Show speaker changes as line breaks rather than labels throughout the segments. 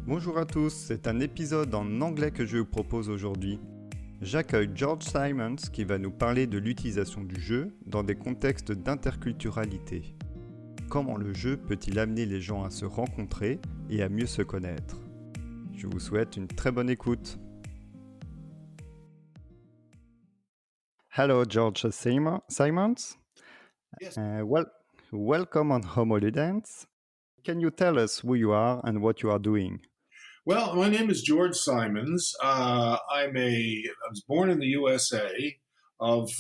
Bonjour à tous, c'est un épisode en anglais que je vous propose aujourd'hui. J'accueille George Simons qui va nous parler de l'utilisation du jeu dans des contextes d'interculturalité. Comment le jeu peut-il amener les gens à se rencontrer et à mieux se connaître? Je vous souhaite une très bonne écoute. Hello George Simons.
Yes.
Welcome on Homo Ludens. Can you tell us who you are and what you are doing?
Well, my name is George Simons. I was born in the USA of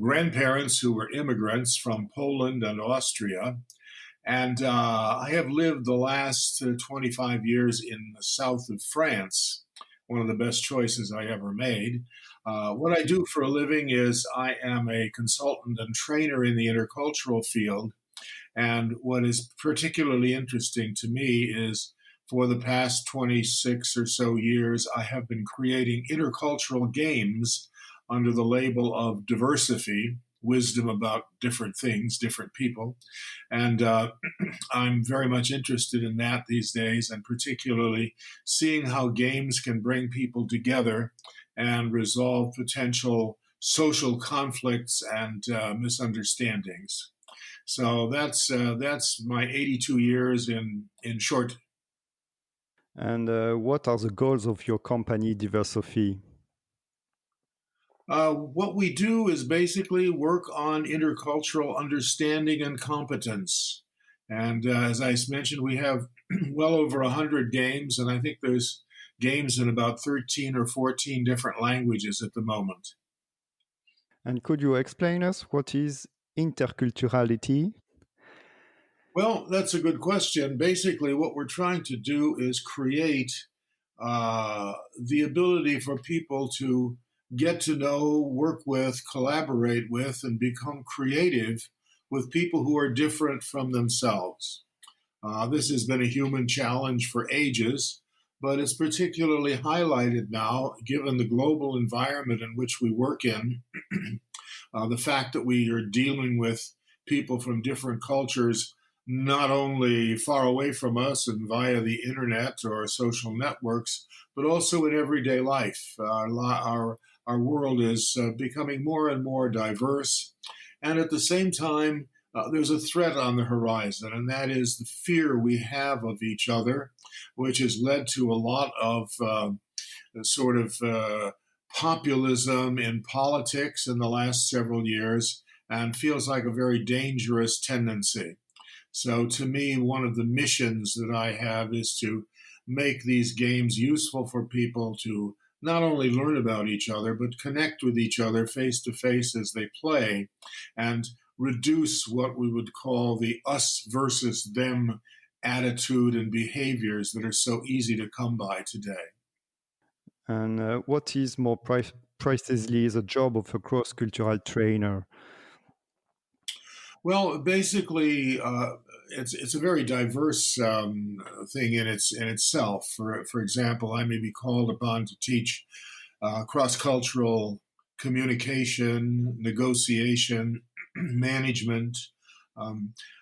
grandparents who were immigrants from Poland and Austria. And I have lived the last 25 years in the south of France, one of the best choices I ever made. What I do for a living is I am a consultant and trainer in the intercultural field. And what is particularly interesting to me is for the past 26 or so years, I have been creating intercultural games under the label of diversity, wisdom about different things, different people. And I'm very much interested in that these days, and particularly seeing how games can bring people together and resolve potential social conflicts and misunderstandings. So that's my 82 years in short.
And what are the goals of your company, Diversity?
What we do is basically work on intercultural understanding and competence. And as I mentioned, we have well over 100 games, and I think there's games in about 13 or 14 different languages at the moment.
And could you explain us what is interculturality?
Well, that's a good question. Basically, what we're trying to do is create the ability for people to get to know, work with, collaborate with, and become creative with people who are different from themselves. This has been a human challenge for ages, but it's particularly highlighted now given the global environment in which we work in. The fact that we are dealing with people from different cultures not only far away from us and via the internet or social networks, but also in everyday life. Our world is becoming more and more diverse. And at the same time, there's a threat on the horizon, and that is the fear we have of each other, which has led to a lot of populism in politics in the last several years, and feels like a very dangerous tendency. So to me, one of the missions that I have is to make these games useful for people to not only learn about each other, but connect with each other face to face as they play and reduce what we would call the us versus them attitude and behaviors that are so easy to come by today.
And what is more precisely the job of a cross-cultural trainer?
Well, basically, it's a very diverse thing in itself. For example, I may be called upon to teach cross-cultural communication, negotiation, management,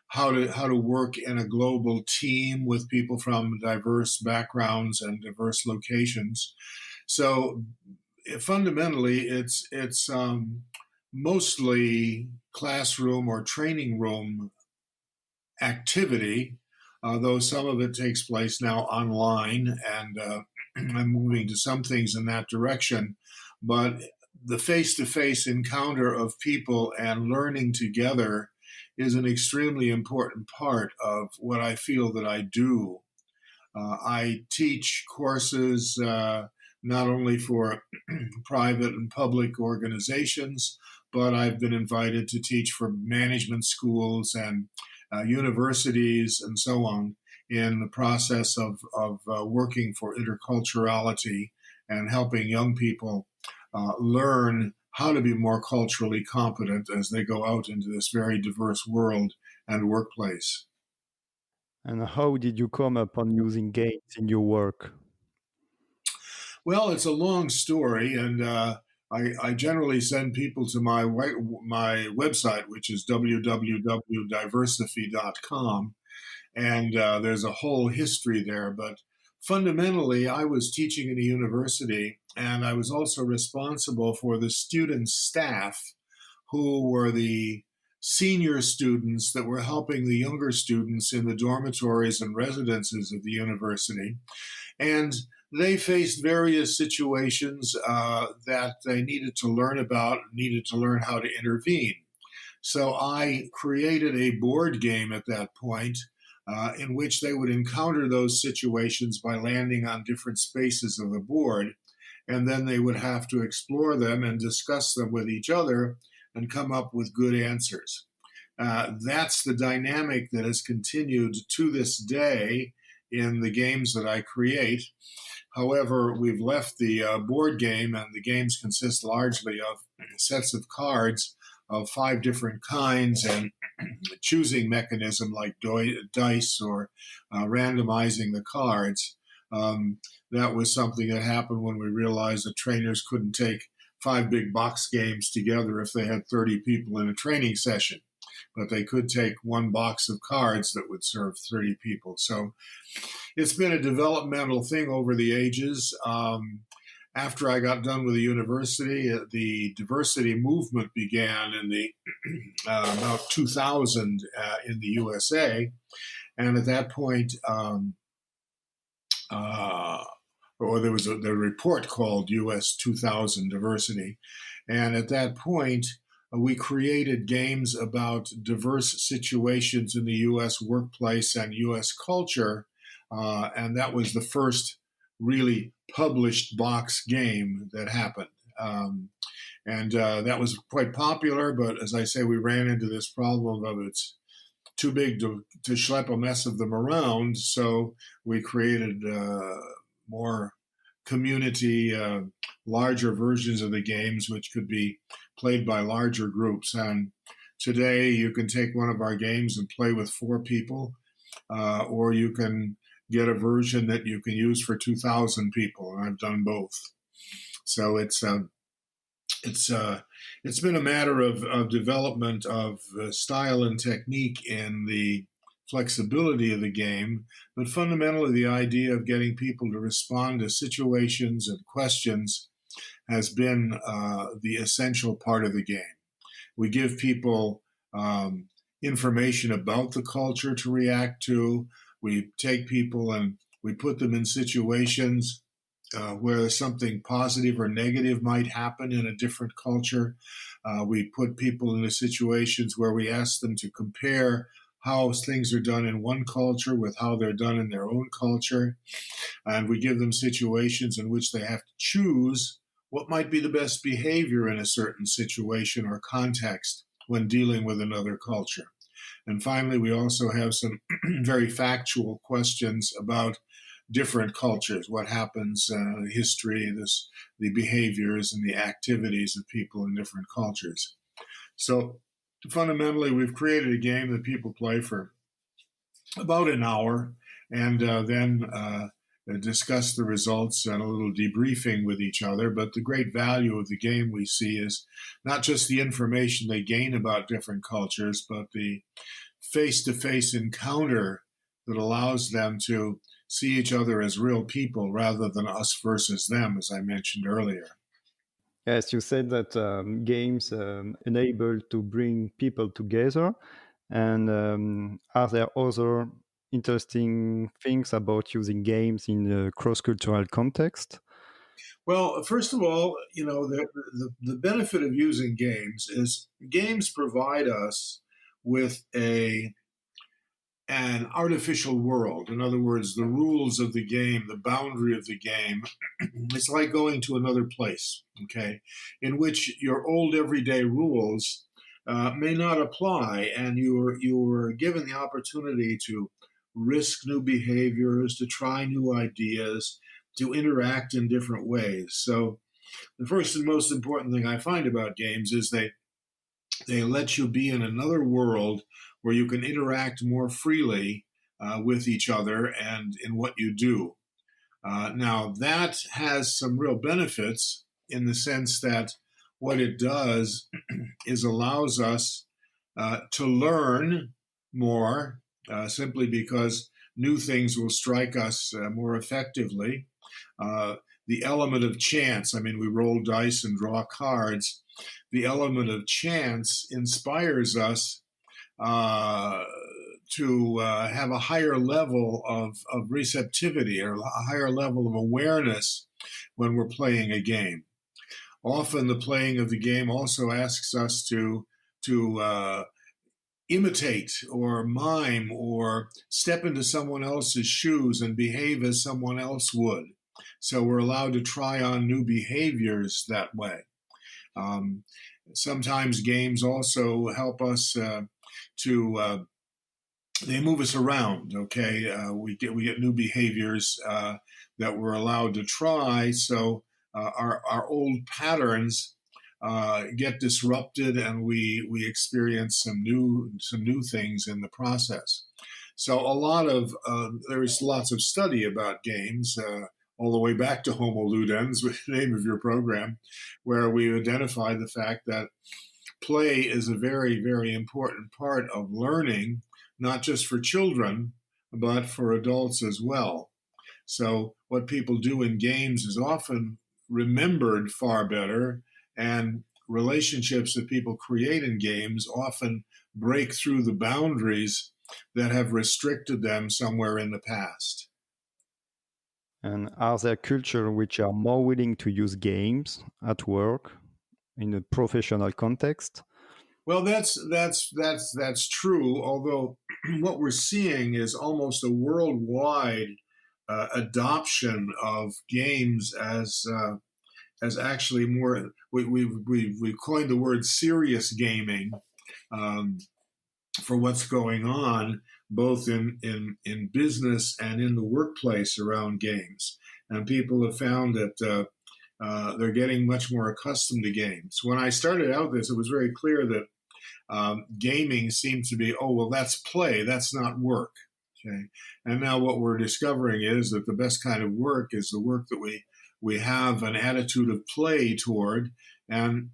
how to work in a global team with people from diverse backgrounds and diverse locations. So fundamentally, it's mostly classroom or training room activity, though some of it takes place now online, and I'm moving to some things in that direction. But the face-to-face encounter of people and learning together is an extremely important part of what I feel that I do. I teach courses not only for private and public organizations, but I've been invited to teach for management schools and universities and so on in the process of working for interculturality and helping young people learn how to be more culturally competent as they go out into this very diverse world and workplace.
And how did you come upon using games in your work?
Well, it's a long story, and I generally send people to my website, which is www.diversity.com. And there's a whole history there. But fundamentally, I was teaching in a university, and I was also responsible for the student staff who were the senior students that were helping the younger students in the dormitories and residences of the university. And they faced various situations that they needed to learn about, needed to learn how to intervene. So I created a board game at that point in which they would encounter those situations by landing on different spaces of the board. And then they would have to explore them and discuss them with each other and come up with good answers. That's the dynamic that has continued to this day in the games that I create. However, we've left the board game, and the games consist largely of sets of cards of 5 different kinds and choosing mechanism like dice or randomizing the cards. That was something that happened when we realized that trainers couldn't take 5 big box games together if they had 30 people in a training session, but they could take 1 box of cards that would serve 30 people. So it's been a developmental thing over the ages. After I got done with the university, the diversity movement began in the about 2000 in the USA, and at that point, there was a report called US 2000 Diversity, and at that point, we created games about diverse situations in the US workplace and US culture, and that was the first really published box game that happened. And that was quite popular, but as I say, we ran into this problem of it's too big to schlep a mess of them around, so we created more community, larger versions of the games, which could be played by larger groups. And today you can take one of our games and play with 4 people, or you can get a version that you can use for 2,000 people, and I've done both. So it's been a matter of development of style and technique in the flexibility of the game, but fundamentally the idea of getting people to respond to situations and questions has been the essential part of the game. We give people information about the culture to react to. We take people and we put them in situations where something positive or negative might happen in a different culture. We put people into situations where we ask them to compare how things are done in one culture with how they're done in their own culture. And we give them situations in which they have to choose what might be the best behavior in a certain situation or context when dealing with another culture. And finally, we also have some very factual questions about different cultures, what happens, the history, the behaviors and the activities of people in different cultures. So fundamentally, we've created a game that people play for about an hour, and then discuss the results and a little debriefing with each other. But the great value of the game we see is not just the information they gain about different cultures, but the face-to-face encounter that allows them to see each other as real people rather than us versus them, as I mentioned earlier.
Yes, you said that games enable to bring people together. And are there other interesting things about using games in a cross-cultural context?
Well, first of all, the benefit of using games is games provide us with an artificial world. In other words, the rules of the game, the boundary of the game, it's like going to another place, okay, in which your old everyday rules may not apply, and you're given the opportunity to risk new behaviors, to try new ideas, to interact in different ways. So the first and most important thing I find about games is they let you be in another world where you can interact more freely with each other and in what you do. Now, that has some real benefits in the sense that what it does is allows us to learn more simply because new things will strike us more effectively. The element of chance, I mean, we roll dice and draw cards. The element of chance inspires us to have a higher level of receptivity or a higher level of awareness when we're playing a game. Often the playing of the game also asks us to imitate or mime or step into someone else's shoes and behave as someone else would. So we're allowed to try on new behaviors that way. Sometimes games also help us they move us around. Okay, we get new behaviors that we're allowed to try. So our old patterns get disrupted, and we experience some new things in the process. So there's lots of study about games. All the way back to Homo Ludens, the name of your program, where we identify the fact that play is a very, very important part of learning, not just for children, but for adults as well. So what people do in games is often remembered far better, and relationships that people create in games often break through the boundaries that have restricted them somewhere in the past.
And are there cultures which are more willing to use games at work in a professional context?
Well, that's true. Although what we're seeing is almost a worldwide adoption of games as actually more. We coined the word serious gaming for what's going on both in business and in the workplace around games. And people have found that they're getting much more accustomed to games. When I started out this, it was very clear that gaming seemed to be, oh, well, that's play, that's not work. Okay. And now what we're discovering is that the best kind of work is the work that we have an attitude of play toward, and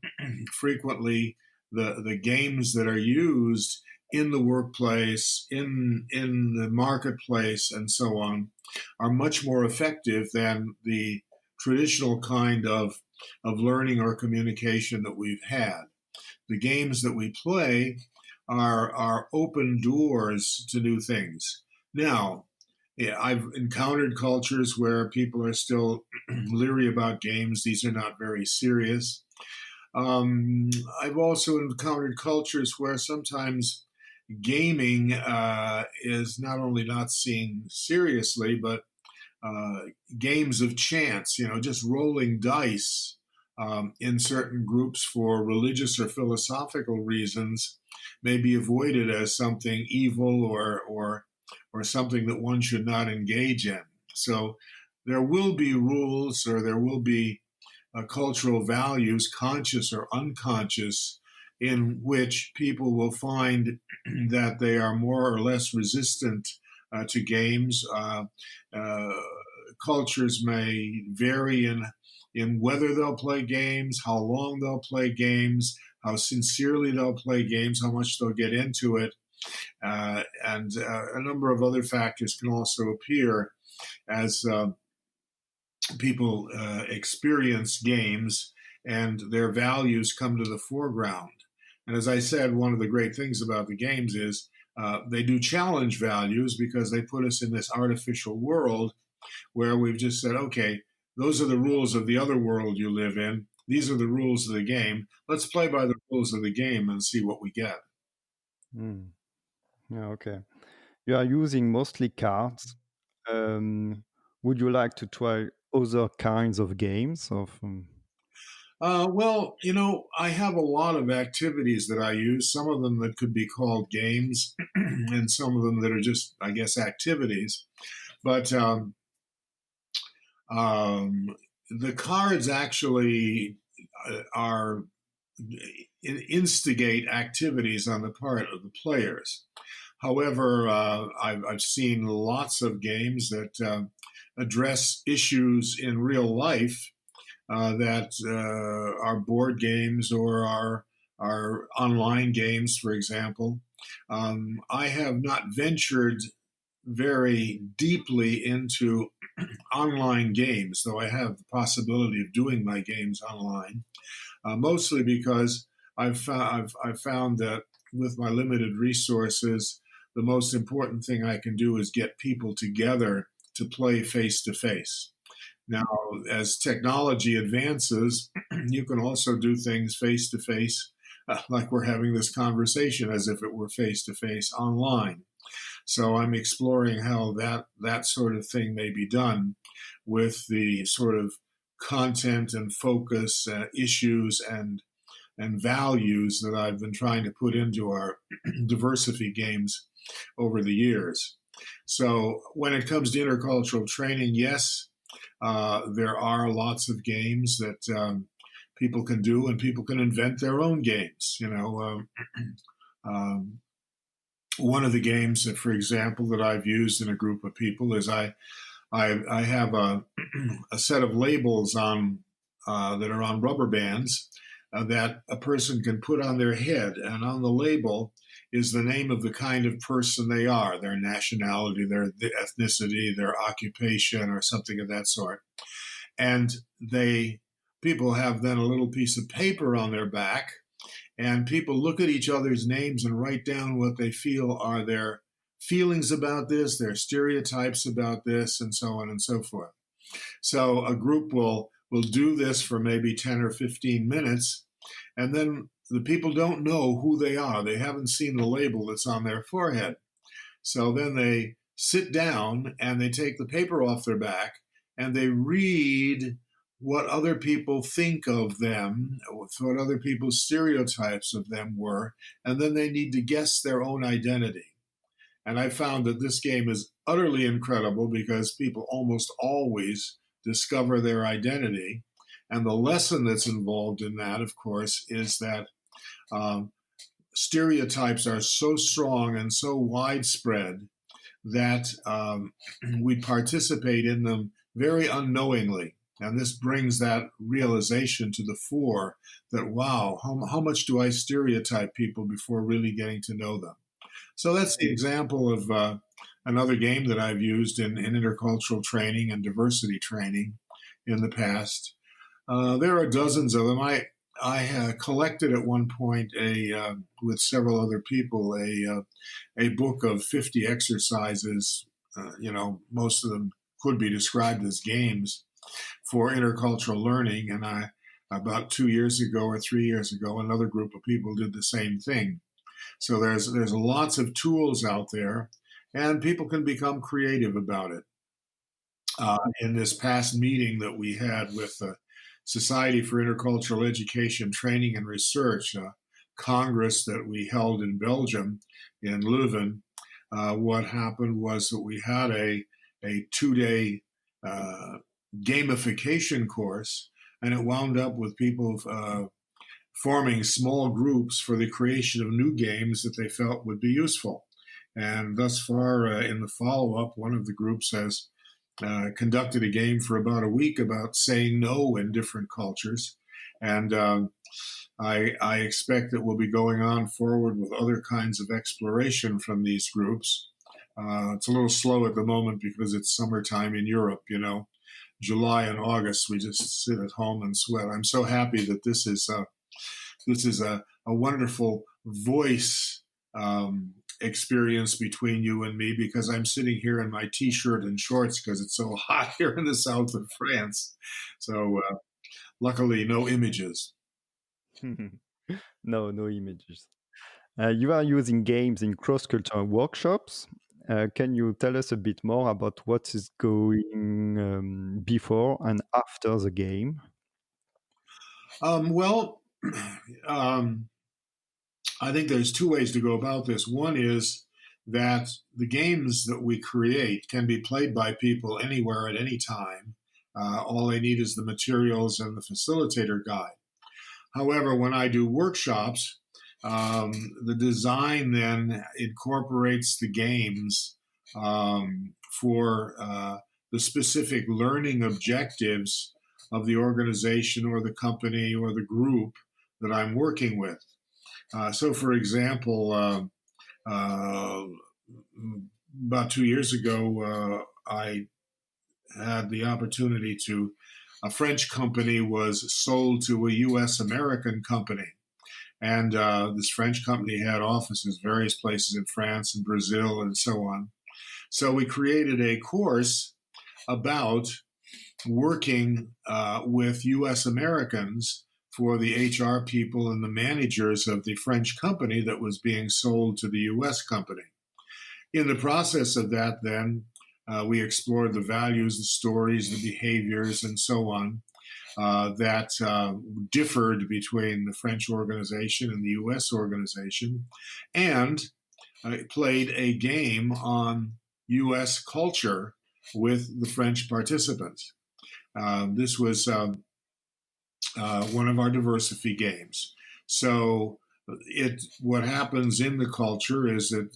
frequently the games that are used in the workplace, in the marketplace, and so on, are much more effective than the traditional kind of learning or communication that we've had. The games that we play are open doors to new things. Now, I've encountered cultures where people are still leery about games. These are not very serious. I've also encountered cultures where sometimes gaming is not only not seen seriously, but games of chance, just rolling dice in certain groups for religious or philosophical reasons may be avoided as something evil or something that one should not engage in. So there will be rules, or there will be cultural values, conscious or unconscious, in which people will find that they are more or less resistant to games. Cultures may vary in whether they'll play games, how long they'll play games, how sincerely they'll play games, how much they'll get into it. And a number of other factors can also appear as people experience games and their values come to the foreground. And as I said, one of the great things about the games is they do challenge values, because they put us in this artificial world where we've just said, okay, those are the rules of the other world you live in. These are the rules of the game. Let's play by the rules of the game and see what we get.
Yeah, okay. You are using mostly cards. Would you like to try other kinds of games?
Well, I have a lot of activities that I use, some of them that could be called games and some of them that are just, I guess, activities. But the cards actually instigate activities on the part of the players. However, I've seen lots of games that address issues in real life that are board games or are online games, for example. I have not ventured very deeply into online games, though I have the possibility of doing my games online, mostly because I've found that with my limited resources, the most important thing I can do is get people together to play face to face. Now, as technology advances, you can also do things face to face, like we're having this conversation as if it were face to face online. So I'm exploring how that sort of thing may be done with the sort of content and focus, issues and values that I've been trying to put into our diversity games over the years. So when it comes to intercultural training, yes, there are lots of games that people can do, and people can invent their own games. One of the games that, for example, that I've used in a group of people is I have a set of labels on that are on rubber bands that a person can put on their head, and on the label is the name of the kind of person they are, their nationality, their ethnicity, their occupation, or something of that sort. And people have then a little piece of paper on their back, and people look at each other's names and write down what they feel are their feelings about this, their stereotypes about this, and so on and so forth. So a group will do this for maybe 10 or 15 minutes, and then the people don't know who they are. They haven't seen the label that's on their forehead. So then they sit down and they take the paper off their back and they read what other people think of them, what other people's stereotypes of them were, and then they need to guess their own identity. And I found that this game is utterly incredible because people almost always discover their identity. And the lesson that's involved in that, of course, is that stereotypes are so strong and so widespread that we participate in them very unknowingly. And this brings that realization to the fore that, wow, how much do I stereotype people before really getting to know them? So that's the example of another game that I've used in intercultural training and diversity training in the past. There are dozens of them. I collected at one point with several other people a book of 50 exercises. Most of them could be described as games for intercultural learning. And about 2 years ago or 3 years ago, another group of people did the same thing. So there's lots of tools out there, and people can become creative about it. In this past meeting that we had with the Society for Intercultural Education, Training and Research, a congress that we held in Belgium, in Leuven, what happened was that we had a 2-day gamification course, and it wound up with people forming small groups for the creation of new games that they felt would be useful. And thus far, in the follow-up, one of the groups has conducted a game for about a week about saying no in different cultures. And I expect that we'll be going on forward with other kinds of exploration from these groups. It's a little slow at the moment because it's summertime in Europe, July and August, we just sit at home and sweat. I'm so happy that this is a wonderful voice experience between you and me, because I'm sitting here in my T-shirt and shorts because it's so hot here in the south of France. So luckily, no images.
No images. You are using games in cross-cultural workshops. Can you tell us a bit more about what is going before and after the game?
I think there's two ways to go about this. One is that the games that we create can be played by people anywhere at any time. All they need is the materials and the facilitator guide. However, when I do workshops, the design then incorporates the games for the specific learning objectives of the organization or the company or the group that I'm working with. So, for example, About 2 years ago, I had the opportunity to, a French company was sold to a U.S. American company. And this French company had offices various places in France and Brazil and so on. So we created a course about working with U.S. Americans for the HR people and the managers of the French company that was being sold to the U.S. company. In the process of that, then, we explored the values, the stories, the behaviors, and so on that differed between the French organization and the U.S. organization, and played a game on U.S. culture with the French participants. This was one of our diversity games. So what happens in the culture is that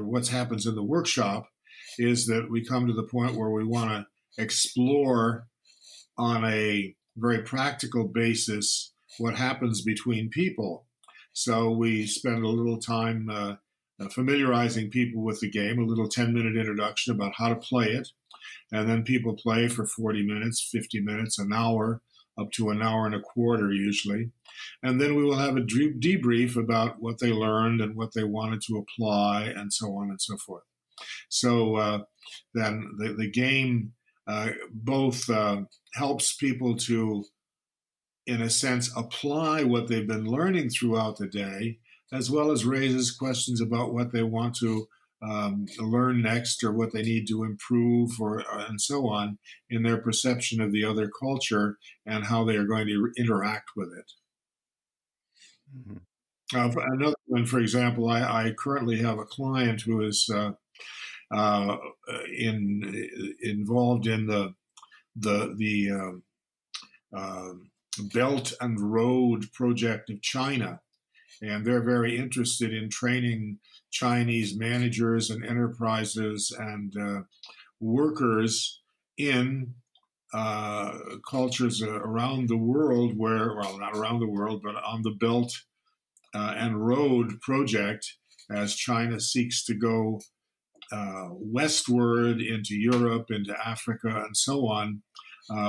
what happens in the workshop is that we come to the point where we want to explore on a very practical basis what happens between people. So we spend a little time familiarizing people with the game, a little 10-minute introduction about how to play it. And then people play for 40 minutes, 50 minutes, an hour, up to an hour and a quarter usually. And then we will have a debrief about what they learned and what they wanted to apply and so on and so forth. So then the game both helps people to, in a sense, apply what they've been learning throughout the day, as well as raises questions about what they want to learn next or what they need to improve and so on in their perception of the other culture and how they are going to interact with it. Mm-hmm. Another one, for example, I currently have a client who is involved in the Belt and Road project of China. And they're very interested in training Chinese managers and enterprises and workers in cultures around the world not around the world, but on the Belt and Road project as China seeks to go westward into Europe, into Africa, and so on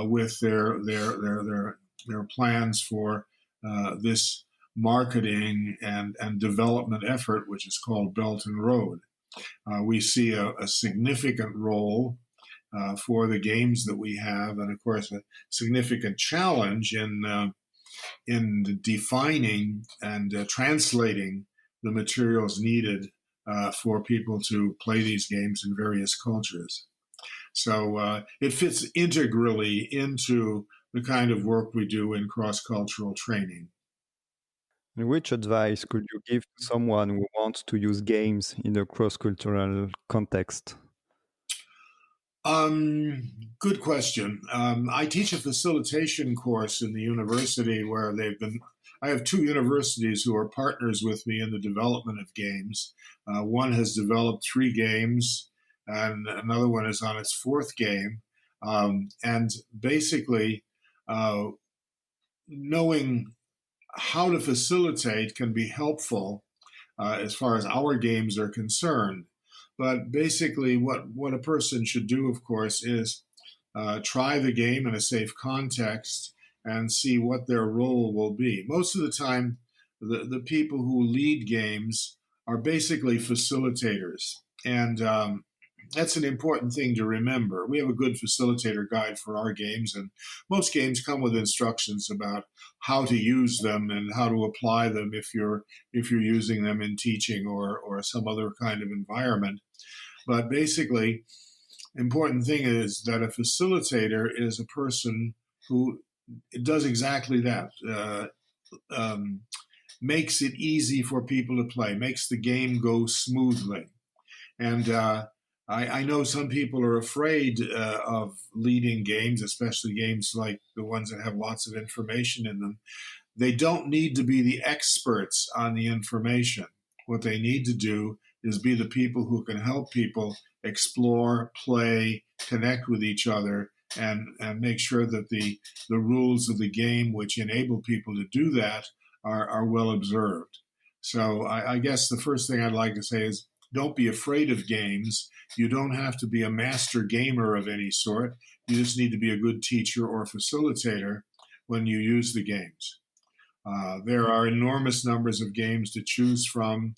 with their plans for this marketing and development effort, which is called Belt and Road. We see a significant role for the games that we have, and of course a significant challenge in defining and translating the materials needed for people to play these games in various cultures. So it fits integrally into the kind of work we do in cross-cultural training.
And which advice could you give to someone who wants to use games in a cross-cultural context?
Good question. I teach a facilitation course in the university where I have two universities who are partners with me in the development of games. One has developed 3 games, and another one is on its 4th game. And basically, knowing how to facilitate can be helpful as far as our games are concerned. But basically, what a person should do, of course, is try the game in a safe context and see what their role will be. Most of the time, the people who lead games are basically facilitators. And that's an important thing to remember. We have a good facilitator guide for our games, and most games come with instructions about how to use them and how to apply them if you're using them in teaching or some other kind of environment. But basically, important thing is that a facilitator is a person who does exactly that, makes it easy for people to play, makes the game go smoothly. And I know some people are afraid of leading games, especially games like the ones that have lots of information in them. They don't need to be the experts on the information. What they need to do is be the people who can help people explore, play, connect with each other, and make sure that the rules of the game which enable people to do that are well observed. So I guess the first thing I'd like to say is don't be afraid of games. You don't have to be a master gamer of any sort. You just need to be a good teacher or facilitator when you use the games. There are enormous numbers of games to choose from.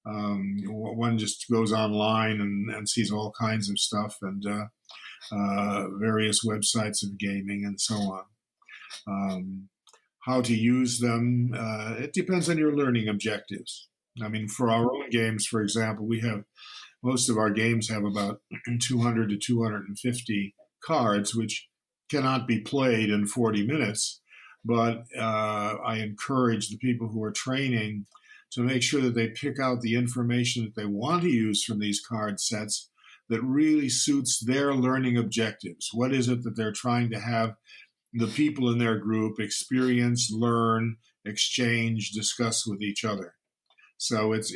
One just goes online and sees all kinds of stuff and various websites of gaming and so on. How to use them, it depends on your learning objectives. I mean, for our own games, for example, most of our games have about 200 to 250 cards, which cannot be played in 40 minutes. But I encourage the people who are training to make sure that they pick out the information that they want to use from these card sets that really suits their learning objectives. What is it that they're trying to have the people in their group experience, learn, exchange, discuss with each other? So it's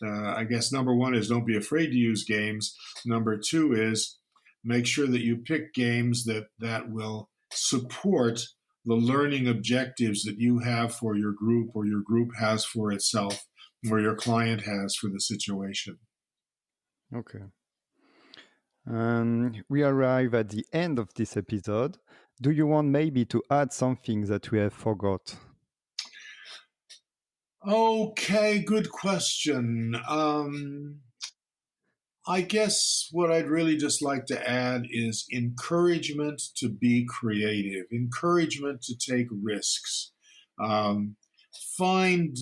I guess number one is don't be afraid to use games. Number two is make sure that you pick games that will support the learning objectives that you have for your group or your group has for itself or your client has for the situation.
Okay. We arrive at the end of this episode. Do you want maybe to add something that we have forgot?
Okay, good question. I guess what I'd really just like to add is encouragement to be creative, encouragement to take risks. Find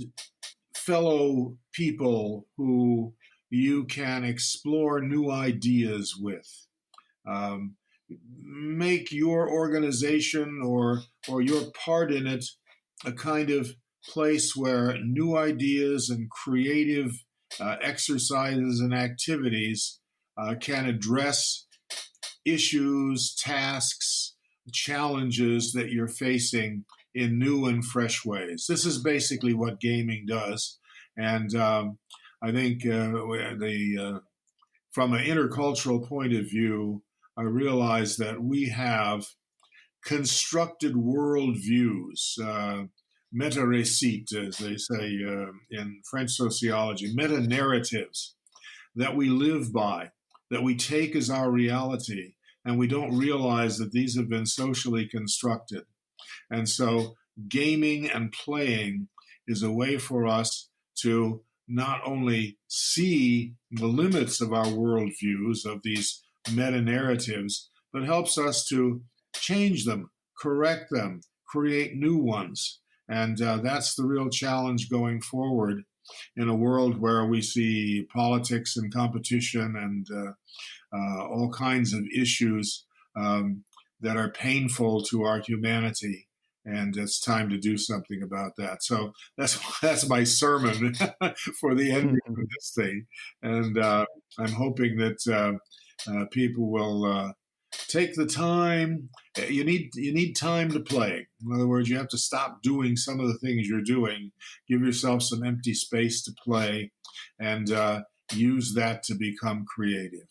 fellow people who you can explore new ideas with. Make your organization or your part in it a kind of place where new ideas and creative exercises and activities can address issues, tasks, challenges that you're facing in new and fresh ways. This is basically what gaming does. And I think from an intercultural point of view, I realize that we have constructed worldviews, meta-récits, as they say in French sociology, meta-narratives that we live by, that we take as our reality, and we don't realize that these have been socially constructed. And so gaming and playing is a way for us to not only see the limits of our worldviews, of these meta-narratives, but helps us to change them, correct them, create new ones. And that's the real challenge going forward in a world where we see politics and competition and all kinds of issues that are painful to our humanity. And it's time to do something about that. So that's my sermon for the ending of this thing. And I'm hoping that people will take the time. You need time to play. In other words, you have to stop doing some of the things you're doing. Give yourself some empty space to play, and use that to become creative.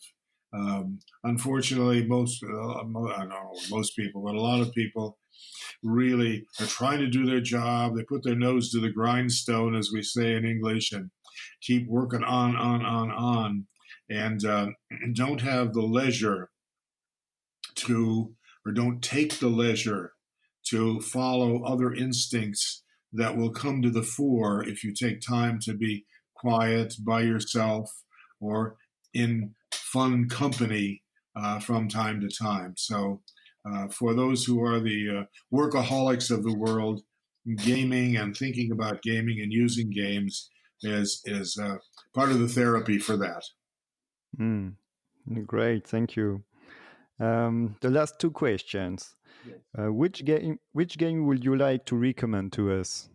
Unfortunately, I don't know most people, but a lot of people really are trying to do their job. They put their nose to the grindstone, as we say in English, and keep working on, and don't have the leisure to, or don't take the leisure to follow other instincts that will come to the fore if you take time to be quiet by yourself or in fun company from time to time. So for those who are the workaholics of the world, gaming and thinking about gaming and using games is part of the therapy for that.
Great, thank you. The last two questions. Which game would you like to recommend to us?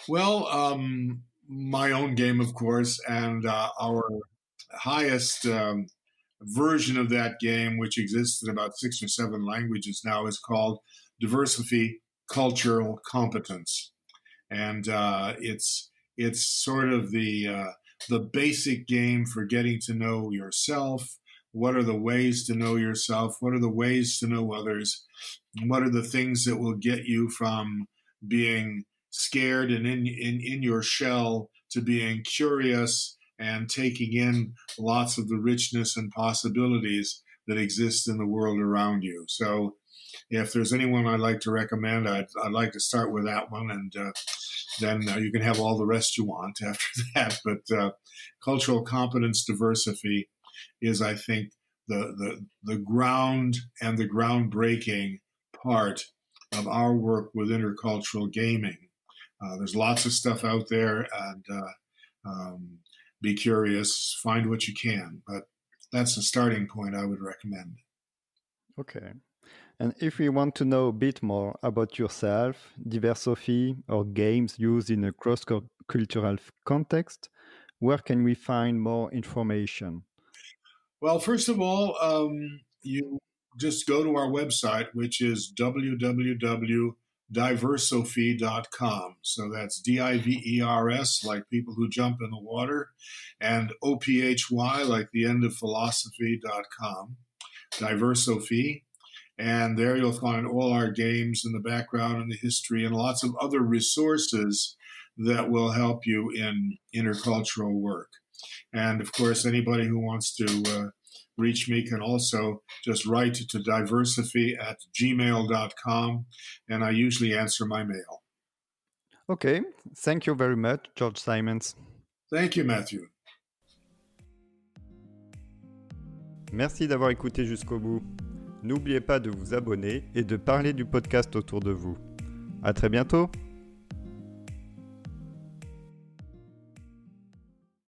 Well, my own game, of course, and our highest version of that game, which exists in about 6 or 7 languages now, is called Diversity Cultural Competence. And it's sort of the basic game for getting to know yourself. What are the ways to know yourself? What are the ways to know others? What are the things that will get you from being scared and in your shell to being curious and taking in lots of the richness and possibilities that exist in the world around you. So if there's anyone I'd like to recommend, I'd like to start with that one, and then you can have all the rest you want after that. But cultural competence diversity is, I think, the ground and the groundbreaking part of our work with intercultural gaming. There's lots of stuff out there, and be curious, find what you can. But that's the starting point I would recommend.
Okay. And if we want to know a bit more about yourself, Diversophy, or games used in a cross-cultural context, where can we find more information?
Well, first of all, you just go to our website, which is www.diversophy.com. So that's DIVERS, like people who jump in the water, and OPHY, like the end of philosophy.com, Diversophy. And there you'll find all our games and the background and the history and lots of other resources that will help you in intercultural work. And of course, anybody who wants to reach me can also just write to diversophy@gmail.com, and I usually answer my mail.
Okay, thank you very much, George Simons.
Thank you, Matthew.
Merci d'avoir écouté jusqu'au bout. N'oubliez pas de vous abonner et de parler du podcast autour de vous. À très bientôt!